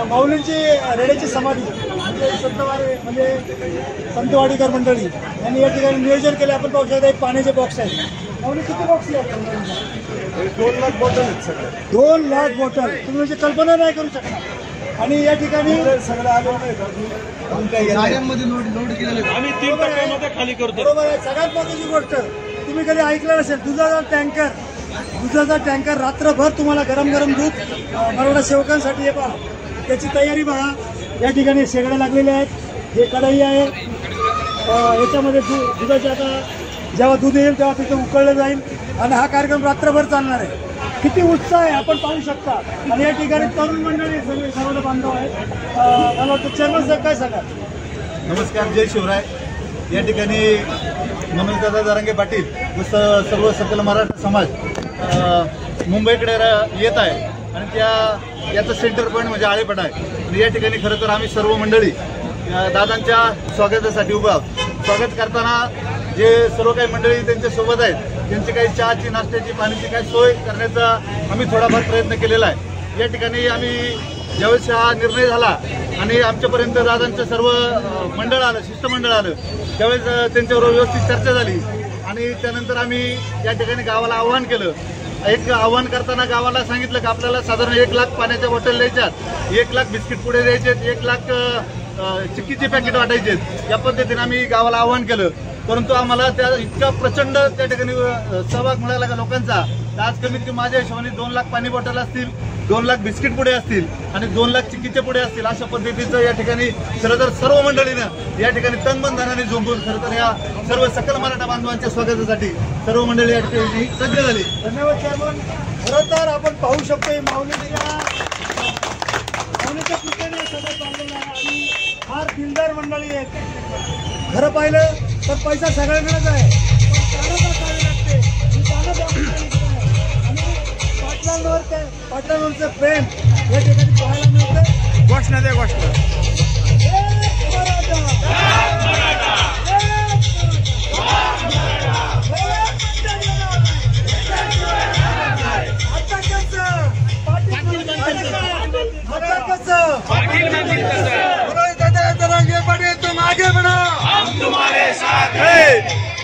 माऊलींची रेड्याची समाधी म्हणजे संतवाडीकर मंडळी यांनी या ठिकाणी नियोजन केले। आपण पाहू शकता एक पाण्याचे बॉक्स आहे। माऊली किती बॉक्स आहेत? 2 लाख बॉटल आहेत सगळे। 2 लाख बॉटल तुम्ही म्हणजे कल्पना नाही करू शकणार। आणि या ठिकाणी सगळं आलो नाही गाड्यांमध्ये लोड केलेले आम्ही 3 टप्प्यामध्ये खाली करतो। बरोबर आहे। सगळ्यात महत्त्वाची गोष्ट तुम्ही कधी ऐकलं नसेल, दुधाचा टँकर रात्रभर तुम्हाला गरम गरम दूध मराठा सेवकांसाठी हे पहा त्याची तयारी पहा। या ठिकाणी शेगड्या लागलेल्या आहेत, हे कढई आहे, याच्यामध्ये दुधाचे आता जेव्हा दूध येईल तेव्हा तिथे उकळलं जाईल आणि हा कार्यक्रम रात्रभर चालणार आहे। किती उत्साह आहे आपण पाहू शकता। आणि या ठिकाणी तरुण मंडळी सगळे सर्व बांधव आहेत। मला वाटतं चेअरमन साहेब काय सांगा? नमस्कार, जय शिवराय। या ठिकाणी मनोजदादा जरांगे पाटील व सर्व सकल मराठा समाज मुंबईकडे येत आहे आणि याचं सेंटर पॉईंट म्हणजे आळेपाटा आहे। आणि या ठिकाणी खरं तर आम्ही सर्व मंडळी दादांच्या स्वागतासाठी उभा आहोत। स्वागत करताना जे सर्व काही मंडळी त्यांच्यासोबत आहेत त्यांची काही चहाची, नाश्त्याची, पाण्याची काही सोय करण्याचा आम्ही थोडाफार प्रयत्न केलेला आहे। या ठिकाणी आम्ही ज्यावेळेस हा निर्णय झाला आणि आमच्यापर्यंत दादांचं सर्व मंडळ आलं, शिष्टमंडळ आलं, त्यावेळेस त्यांच्याबरोबर व्यवस्थित चर्चा झाली आणि त्यानंतर आम्ही या ठिकाणी गावाला आव्हान केलं। एक आव्हान करताना गावाला सांगितलं की आपल्याला साधारण 1 लाख पाण्याच्या बॉटल द्यायच्यात, 1 लाख बिस्किट पुडे द्यायचे, 1 लाख चिक्कीचे पॅकेट वाटायचे। या पद्धतीने आम्ही गावाला आव्हान केलं, परंतु आम्हाला त्या इतका प्रचंड त्या ठिकाणी सहभाग मिळाला का लोकांचा। आज कमीत कमी माझ्या हिशोबाने 2 लाख पाणी बॉटल असतील, 2 लाख बिस्किट पुडे असतील आणि 2 लाख चिक्कीचे पुडे असतील। अशा पद्धतीचं या ठिकाणी खरं तर सर्व मंडळीनं या ठिकाणी तनमन-धनाने झोंबून खरं तर या सर्व सकल मराठा बांधवांच्या स्वागतासाठी सर्व मंडळी या ठिकाणी सज्ज झाली। धन्यवाद चेअरमन। खरं तर आपण पाहू शकतो माऊलीच्या कृपेने सगळं चाललेलं आहे आणि फार दिलदार मंडळी आहेत। खरं पाहिलं तर पैसा सगळ्यांकडेच आहे, पाटलांवरचं प्रेम या ठिकाणी पाहायला मिळतं। घोषणा द्या, घोषणा। तुम आगे बढ़ो, हम तुम्हारे साथ हैं।